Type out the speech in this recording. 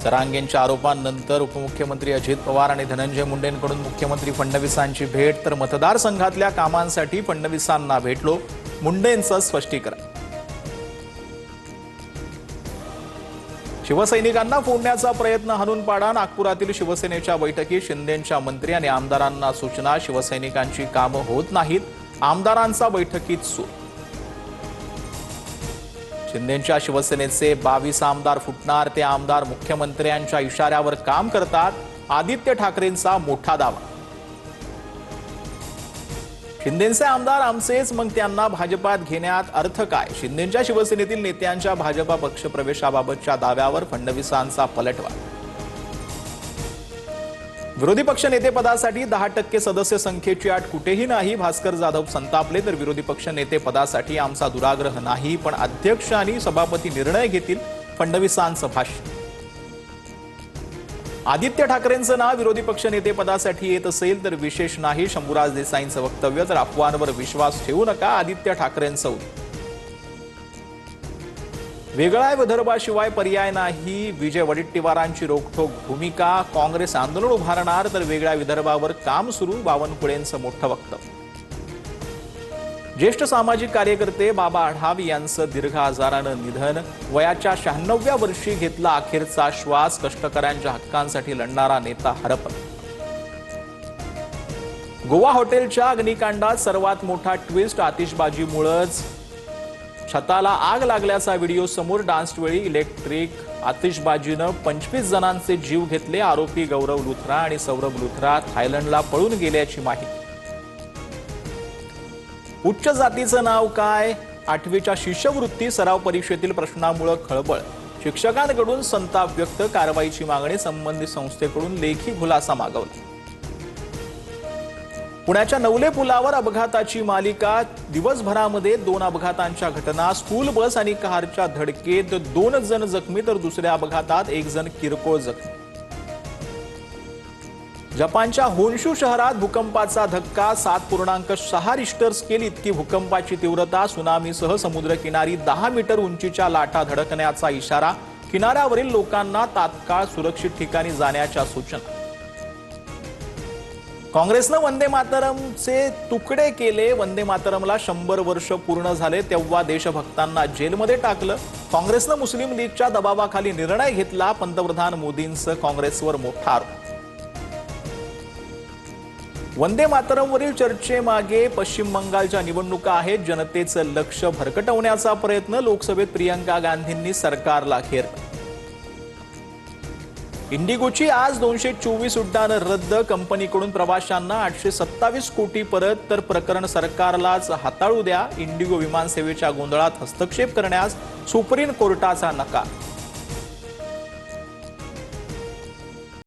जरांगेंच्या आरोपांनंतर उपमुख्यमंत्री अजित पवार आणि धनंजय मुंडेंकडून मुख्यमंत्री फडणवीसांची भेट, तर मतदारसंघातल्या कामांसाठी फडणवीसांना भेटलो, मुंडेंचं स्पष्टीकरण. शिवसैनिकांना फोडण्याचा प्रयत्न हाणून पाडा. नागपुरातील शिवसेनेच्या बैठकीत शिंदेंच्या मंत्री आणि आमदारांना सूचना. शिवसैनिकांची कामं होत नाहीत, आमदारांचा बैठकीत सूर. शिंदेंच्या शिवसेनेचे 22 आमदार फुटणार. ते आमदार मुख्यमंत्र्यांच्या इशाऱ्यावर काम करतात, आदित्य ठाकरेंचा मोठा दावा. शिंदेंचे आमदार आमचेच, मग त्यांना भाजपात घेण्यात अर्थ काय? शिंदेंच्या शिवसेनेतील नेत्यांच्या भाजपा पक्षप्रवेशाबाबतच्या दाव्यावर फडणवीसांचा पलटवार. विरोधी पक्ष नेतेपदासाठी 10% सदस्य संख्येची अट कुठेही नाही. भास्कर जाधव संतापले, तर विरोधी पक्ष नेतेपदासाठी आमचा दुराग्रह नाही, पण अध्यक्ष आणि सभापती निर्णय घेतील. फडणवीसांचं भाष्य. आदित्य ठाकरेंचं नाव विरोधी पक्ष नेतेपदासाठी येत असेल तर विशेष नाही. शंभूराज देसाईंचं वक्तव्य. तर अफवांवर विश्वास ठेवू नका, आदित्य ठाकरेंचं उत्तर. वेगळा विदर्भाशिवाय पर्याय नाही. विजय वडेट्टीवारांची रोखठोक भूमिका. काँग्रेस आंदोलन उभारणार, तर वेगळ्या विदर्भावर काम सुरू. बावनकुळेंचं मोठं वक्तव्य. ज्येष्ठ सामाजिक कार्यकर्ते बाबा आढाव यांचं दीर्घ आजारानं निधन. वयाच्या 96व्या वर्षी घेतला अखेरचा श्वास. कष्टकऱ्यांच्या हक्कांसाठी लढणारा नेता हरपला. गोवा हॉटेलच्या अग्निकांडात सर्वात मोठा ट्विस्ट. आतिषबाजीमुळेच छताला आग लागल्याचा व्हिडिओ समोर. डान्सवेळी इलेक्ट्रिक आतिषबाजीनं 25 जणांचे जीव घेतले. आरोपी गौरव लुथरा आणि सौरभ लुथरा थायलंडला पळून गेल्याची माहिती. उच्च जातीचं नाव काय? 8वीच्या शिष्यवृत्ती सराव परीक्षेतील प्रश्नामुळे खळबळ. शिक्षकांकडून संताप व्यक्त. कारवाईची मागणी. संबंधित संस्थेकडून लेखी खुलासा मागवला. पुण्याच्या नवले पुलावर अपघाताची मालिका. दिवसभरामध्ये 2 अपघातांच्या घटना. स्कूल बस आणि कारच्या धडकेत 2 जण जखमी, तर दुसऱ्या अपघातात 1 जण किरकोळ जखमी. जपानच्या होन्शू शहरात भूकंपाचा धक्का. 7.6 रिश्टर स्केल इतकी भूकंपाची तीव्रता. सुनामीसह समुद्रकिनारी 10 मीटर उंचीच्या लाटा धडकण्याचा इशारा. किनाऱ्यावरील लोकांना तात्काळ सुरक्षित ठिकाणी जाण्याच्या सूचना. काँग्रेसनं वंदे मातरमचे तुकडे केले. वंदे मातरमला 100 वर्ष पूर्ण झाले तेव्हा देशभक्तांना जेलमध्ये टाकलं. काँग्रेसनं मुस्लिम लीगच्या दबावाखाली निर्णय घेतला. पंतप्रधान मोदींचं काँग्रेसवर मोठा आरोप. वंदे मातरमवरील चर्चेमागे पश्चिम बंगालच्या निवडणुका आहेत. जनतेचं लक्ष भरकटवण्याचा प्रयत्न. लोकसभेत प्रियंका गांधींनी सरकारला घेरलं. इंडिगोची आज 224 उड्डाणं रद्द. कंपनीकडून प्रवाशांना 827 कोटी परत. तर प्रकरण सरकारलाच हाताळू द्या. इंडिगो विमानसेवेच्या गोंधळात हस्तक्षेप करण्यास सुप्रीम कोर्टाचा नकार.